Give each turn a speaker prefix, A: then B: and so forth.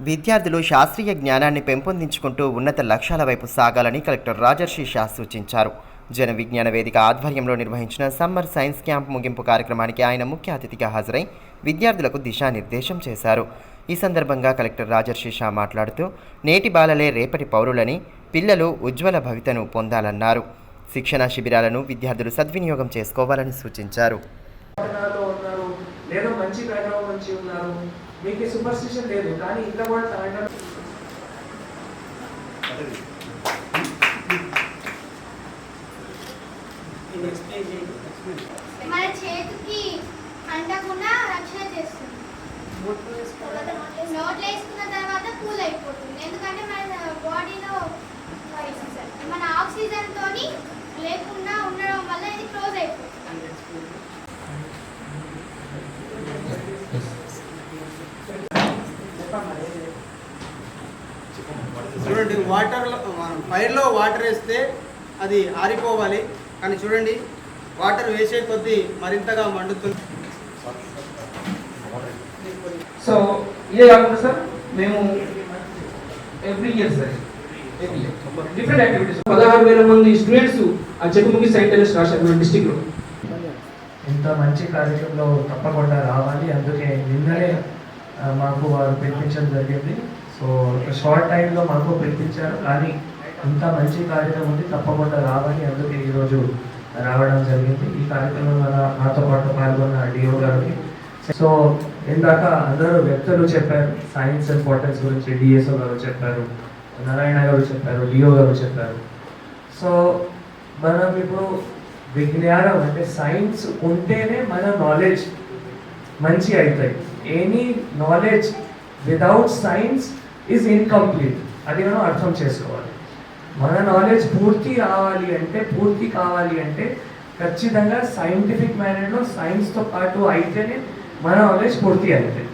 A: విద్యార్థులు శాస్త్రీయ జ్ఞానాన్ని పెంపొందించుకుంటూ ఉన్నత లక్ష్యాల వైపు సాగాలని కలెక్టర్ రాజర్షి షా సూచించారు. జన విజ్ఞాన వేదిక ఆధ్వర్యంలో నిర్వహించిన సమ్మర్ సైన్స్ క్యాంప్ ముగింపు కార్యక్రమానికి ఆయన ముఖ్య అతిథిగా హాజరై విద్యార్థులకు దిశానిర్దేశం చేశారు. ఈ సందర్భంగా కలెక్టర్ రాజర్షి షా మాట్లాడుతూ నేటి బాలలే రేపటి పౌరులని, పిల్లలు ఉజ్వల భవితను పొందాలన్నారు. శిక్షణా శిబిరాలను విద్యార్థులు సద్వినియోగం చేసుకోవాలని సూచించారు.
B: లేదు మంచి బ్యాక్గ్రౌండ్ నుంచి ఉన్నారు, మీకు సూపర్స్టిషన్ లేదు, కానీ ఇంకా కూడా తాగడం
C: మన చేతికి అంటకుండా రక్షణ చేస్తుంది. నోట్లో వేసుకున్న తర్వాత కూల్ అయిపోతుంది, ఎందుకంటే మన బాడీలో మన ఆక్సిజన్ తోని లేకుండా ఉండడం వల్ల ఇది క్లోజ్ అయిపోతుంది.
D: చూడండి, వాటర్లో ఫైర్లో వాటర్ వేస్తే అది ఆరిపోవాలి, కానీ చూడండి వాటర్ వేసే కొద్దీ మరింతగా మండుతుంది.
B: సో ఇదే కాకుండా సార్ మేము every year sir different activities 16,000 మంది స్టూడెంట్స్ ఆ చెట్టుముగి సైంటిస్ట్ రాశారు మన డిస్ట్రిక్ట్లో.
E: ఇంత మంచి కార్యక్రమంలో తప్పకుండా రావాలి, అందుకే నిన్ననే మాకు వారు పిలిపించడం జరిగింది. సో షార్ట్ టైంలో మాకు పిలిపించారు, కానీ ఇంత మంచి కార్యక్రమం ఉంది, తప్పకుండా రావాలి, అందుకే ఈరోజు రావడం జరిగింది. ఈ కార్యక్రమంలో నాతో పాటు పాల్గొన్న డిఓ గారికి, సో ఇందాక అందరూ వ్యక్తులు చెప్పారు సైన్స్ ఇంపార్టెన్స్ గురించి, డిఎస్ఓ గారు చెప్పారు, నారాయణ గారు చెప్పారు, డిఓ గారు చెప్పారు. సో మనం ఇప్పుడు విజ్ఞానం అంటే సైన్స్ ఉంటేనే మన నాలెడ్జ్ మంచి అవుతాయి. Any knowledge without science is incomplete, అది మనం అర్థం చేసుకోవాలి. మన నాలెడ్జ్ పూర్తి కావాలి అంటే ఖచ్చితంగా సైంటిఫిక్ మేనర్లో సైన్స్తో పాటు అయితేనే మన నాలెడ్జ్ పూర్తి అవుతుంది.